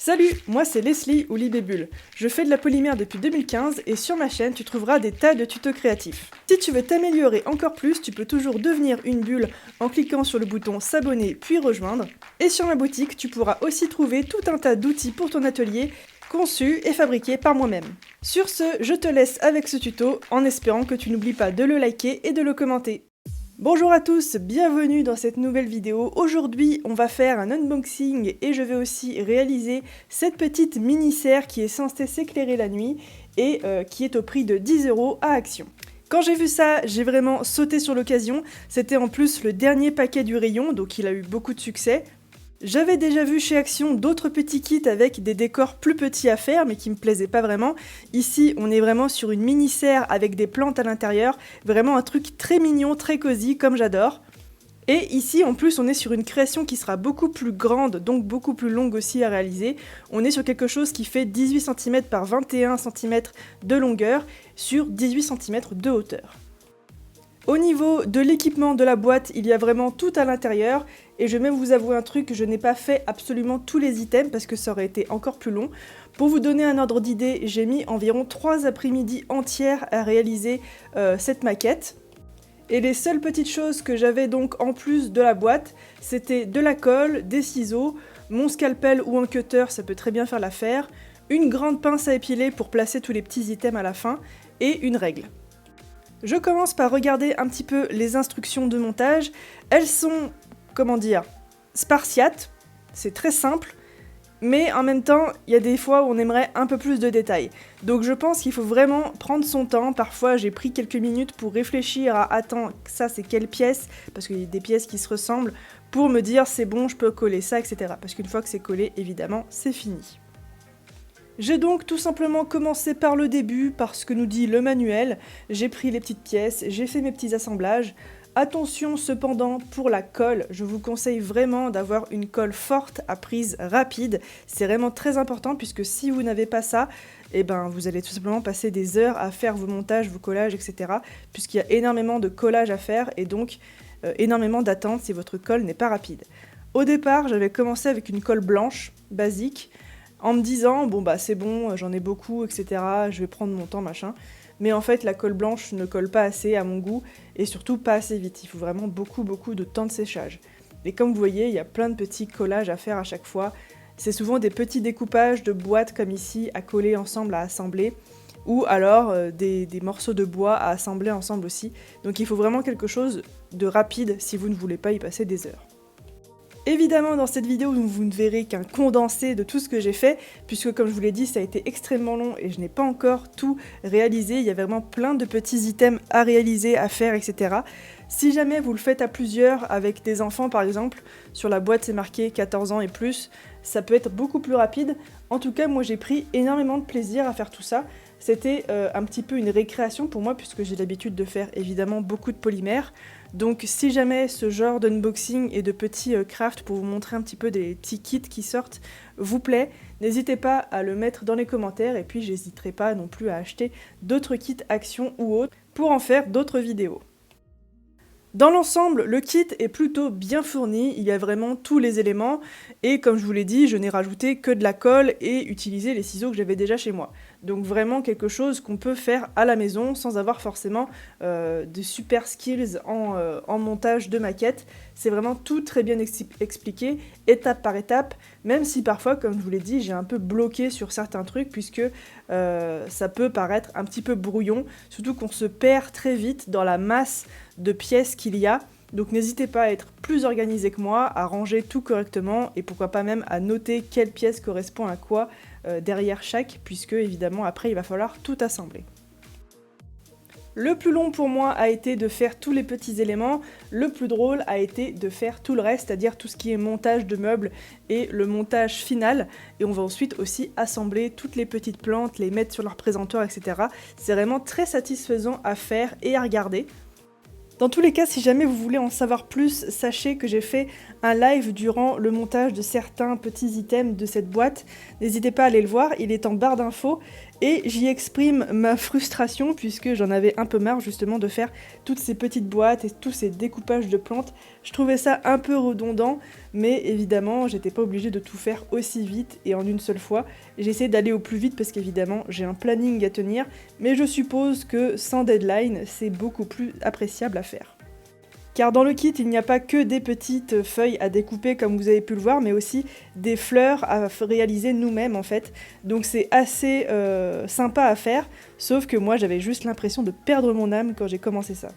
Salut, moi c'est Leslie ou Libébule. Je fais de la polymère depuis 2015 et sur ma chaîne tu trouveras des tas de tutos créatifs. Si tu veux t'améliorer encore plus, tu peux toujours devenir une bulle en cliquant sur le bouton s'abonner puis rejoindre. Et sur ma boutique, tu pourras aussi trouver tout un tas d'outils pour ton atelier conçus et fabriqués par moi-même. Sur ce, je te laisse avec ce tuto en espérant que tu n'oublies pas de le liker et de le commenter. Bonjour à tous, bienvenue dans cette nouvelle vidéo. Aujourd'hui, on va faire un unboxing et je vais aussi réaliser cette petite mini-serre qui est censée s'éclairer la nuit et qui est au prix de 10 € à Action. Quand j'ai vu ça, j'ai vraiment sauté sur l'occasion. C'était en plus le dernier paquet du rayon, donc il a eu beaucoup de succès. J'avais déjà vu chez Action d'autres petits kits avec des décors plus petits à faire mais qui me plaisaient pas vraiment. Ici on est vraiment sur une mini serre avec des plantes à l'intérieur, vraiment un truc très mignon, très cosy comme j'adore. Et ici en plus on est sur une création qui sera beaucoup plus grande, donc beaucoup plus longue aussi à réaliser. On est sur quelque chose qui fait 18 cm par 21 cm de longueur sur 18 cm de hauteur. Au niveau de l'équipement de la boîte, il y a vraiment tout à l'intérieur et je vais même vous avouer un truc, je n'ai pas fait absolument tous les items parce que ça aurait été encore plus long. Pour vous donner un ordre d'idée, j'ai mis environ 3 après-midi entières à réaliser cette maquette. Et les seules petites choses que j'avais donc en plus de la boîte, c'était de la colle, des ciseaux, mon scalpel ou un cutter, ça peut très bien faire l'affaire, une grande pince à épiler pour placer tous les petits items à la fin et une règle. Je commence par regarder un petit peu les instructions de montage. Elles sont, comment dire, spartiates, c'est très simple, mais en même temps, il y a des fois où on aimerait un peu plus de détails. Donc je pense qu'il faut vraiment prendre son temps. Parfois, j'ai pris quelques minutes pour réfléchir à « Attends, ça c'est quelle pièce ?» Parce qu'il y a des pièces qui se ressemblent, pour me dire « C'est bon, je peux coller ça, etc. » Parce qu'une fois que c'est collé, évidemment, c'est fini. J'ai donc tout simplement commencé par le début, par ce que nous dit le manuel. J'ai pris les petites pièces, j'ai fait mes petits assemblages. Attention cependant pour la colle, je vous conseille vraiment d'avoir une colle forte à prise rapide. C'est vraiment très important puisque si vous n'avez pas ça, eh ben, vous allez tout simplement passer des heures à faire vos montages, vos collages, etc. Puisqu'il y a énormément de collages à faire et donc énormément d'attente si votre colle n'est pas rapide. Au départ, j'avais commencé avec une colle blanche, basique, en me disant, bon bah c'est bon, j'en ai beaucoup, etc., je vais prendre mon temps, machin. Mais en fait, la colle blanche ne colle pas assez à mon goût, et surtout pas assez vite. Il faut vraiment beaucoup de temps de séchage. Et comme vous voyez, il y a plein de petits collages à faire à chaque fois. C'est souvent des petits découpages de boîtes comme ici, à coller ensemble, à assembler, ou alors des morceaux de bois à assembler ensemble aussi. Donc il faut vraiment quelque chose de rapide si vous ne voulez pas y passer des heures. Évidemment, dans cette vidéo, vous ne verrez qu'un condensé de tout ce que j'ai fait, puisque comme je vous l'ai dit, ça a été extrêmement long et je n'ai pas encore tout réalisé. Il y a vraiment plein de petits items à réaliser, à faire, etc. Si jamais vous le faites à plusieurs, avec des enfants par exemple, sur la boîte c'est marqué 14 ans et plus, ça peut être beaucoup plus rapide. En tout cas, moi j'ai pris énormément de plaisir à faire tout ça. C'était un petit peu une récréation pour moi, puisque j'ai l'habitude de faire évidemment beaucoup de polymère. Donc si jamais ce genre d'unboxing et de petits crafts pour vous montrer un petit peu des petits kits qui sortent vous plaît, n'hésitez pas à le mettre dans les commentaires et puis j'hésiterai pas non plus à acheter d'autres kits Action ou autres pour en faire d'autres vidéos. Dans l'ensemble, le kit est plutôt bien fourni, il y a vraiment tous les éléments, et comme je vous l'ai dit, je n'ai rajouté que de la colle et utilisé les ciseaux que j'avais déjà chez moi. Donc vraiment quelque chose qu'on peut faire à la maison sans avoir forcément de super skills en montage de maquette. C'est vraiment tout très bien expliqué, étape par étape, même si parfois, comme je vous l'ai dit, j'ai un peu bloqué sur certains trucs, puisque ça peut paraître un petit peu brouillon, surtout qu'on se perd très vite dans la masse de pièces qu'il y a. Donc n'hésitez pas à être plus organisé que moi, à ranger tout correctement et pourquoi pas même à noter quelle pièce correspond à quoi derrière chaque, puisque évidemment après il va falloir tout assembler. Le plus long pour moi a été de faire tous les petits éléments, le plus drôle a été de faire tout le reste, c'est-à-dire tout ce qui est montage de meubles et le montage final. Et on va ensuite aussi assembler toutes les petites plantes, les mettre sur leur présentoir, etc. C'est vraiment très satisfaisant à faire et à regarder. Dans tous les cas, si jamais vous voulez en savoir plus, sachez que j'ai fait un live durant le montage de certains petits items de cette boîte. N'hésitez pas à aller le voir, il est en barre d'infos. Et j'y exprime ma frustration puisque j'en avais un peu marre justement de faire toutes ces petites boîtes et tous ces découpages de plantes. Je trouvais ça un peu redondant, mais évidemment j'étais pas obligée de tout faire aussi vite et en une seule fois. J'ai essayé d'aller au plus vite parce qu'évidemment j'ai un planning à tenir, mais je suppose que sans deadline c'est beaucoup plus appréciable à faire. Car dans le kit, il n'y a pas que des petites feuilles à découper comme vous avez pu le voir, mais aussi des fleurs à réaliser nous-mêmes en fait. Donc c'est assez sympa à faire, sauf que moi j'avais juste l'impression de perdre mon âme quand j'ai commencé ça.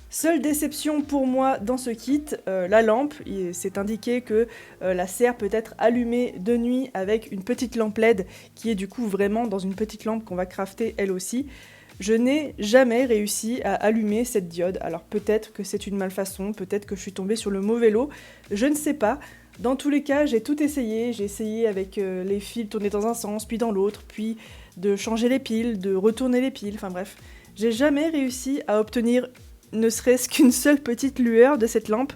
Seule déception pour moi dans ce kit, la lampe. C'est indiqué que la serre peut être allumée de nuit avec une petite lampe LED qui est du coup vraiment dans une petite lampe qu'on va crafter elle aussi. Je n'ai jamais réussi à allumer cette diode, alors peut-être que c'est une malfaçon, peut-être que je suis tombée sur le mauvais lot, je ne sais pas. Dans tous les cas, j'ai tout essayé, j'ai essayé avec les fils tournés dans un sens, puis dans l'autre, puis de changer les piles, de retourner les piles, enfin bref. J'ai jamais réussi à obtenir ne serait-ce qu'une seule petite lueur de cette lampe.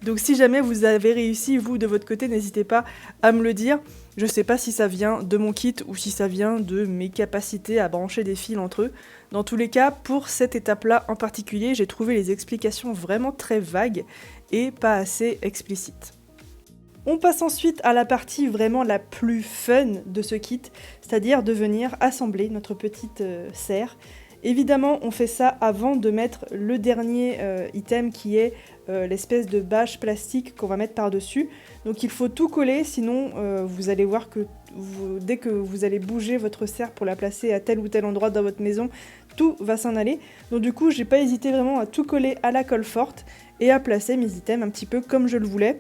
Donc si jamais vous avez réussi, vous, de votre côté, n'hésitez pas à me le dire. Je sais pas si ça vient de mon kit ou si ça vient de mes capacités à brancher des fils entre eux. Dans tous les cas, pour cette étape-là en particulier, j'ai trouvé les explications vraiment très vagues et pas assez explicites. On passe ensuite à la partie vraiment la plus fun de ce kit, c'est-à-dire de venir assembler notre petite serre. Évidemment, on fait ça avant de mettre le dernier item qui est l'espèce de bâche plastique qu'on va mettre par-dessus. Donc il faut tout coller, sinon vous allez voir que dès que vous allez bouger votre serre pour la placer à tel ou tel endroit dans votre maison, tout va s'en aller. Donc du coup, j'ai pas hésité vraiment à tout coller à la colle forte et à placer mes items un petit peu comme je le voulais.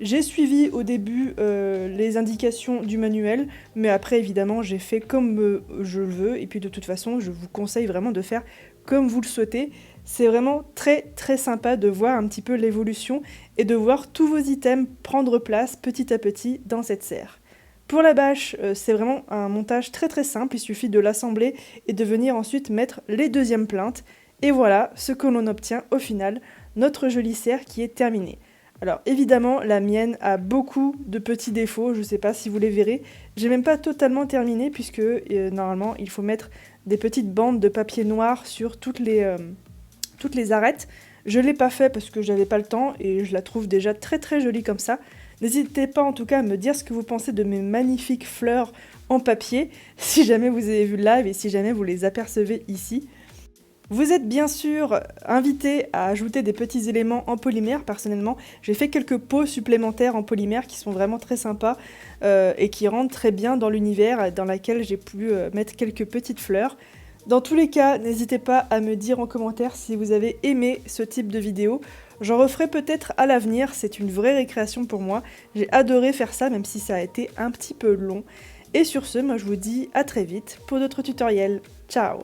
J'ai suivi au début les indications du manuel, mais après évidemment j'ai fait comme je le veux, et puis de toute façon je vous conseille vraiment de faire comme vous le souhaitez. C'est vraiment très très sympa de voir un petit peu l'évolution et de voir tous vos items prendre place petit à petit dans cette serre. Pour la bâche, c'est vraiment un montage très très simple, il suffit de l'assembler et de venir ensuite mettre les deuxièmes plaintes, et voilà ce que l'on obtient au final, notre jolie serre qui est terminée. Alors évidemment, la mienne a beaucoup de petits défauts, je ne sais pas si vous les verrez. J'ai même pas totalement terminé puisque normalement il faut mettre des petites bandes de papier noir sur toutes les arêtes. Je ne l'ai pas fait parce que j'avais pas le temps et je la trouve déjà très très jolie comme ça. N'hésitez pas en tout cas à me dire ce que vous pensez de mes magnifiques fleurs en papier, si jamais vous avez vu le live et si jamais vous les apercevez ici. Vous êtes bien sûr invité à ajouter des petits éléments en polymère. Personnellement, j'ai fait quelques pots supplémentaires en polymère qui sont vraiment très sympas et qui rentrent très bien dans l'univers dans lequel j'ai pu mettre quelques petites fleurs. Dans tous les cas, n'hésitez pas à me dire en commentaire si vous avez aimé ce type de vidéo. J'en referai peut-être à l'avenir, c'est une vraie récréation pour moi. J'ai adoré faire ça même si ça a été un petit peu long. Et sur ce, moi je vous dis à très vite pour d'autres tutoriels. Ciao!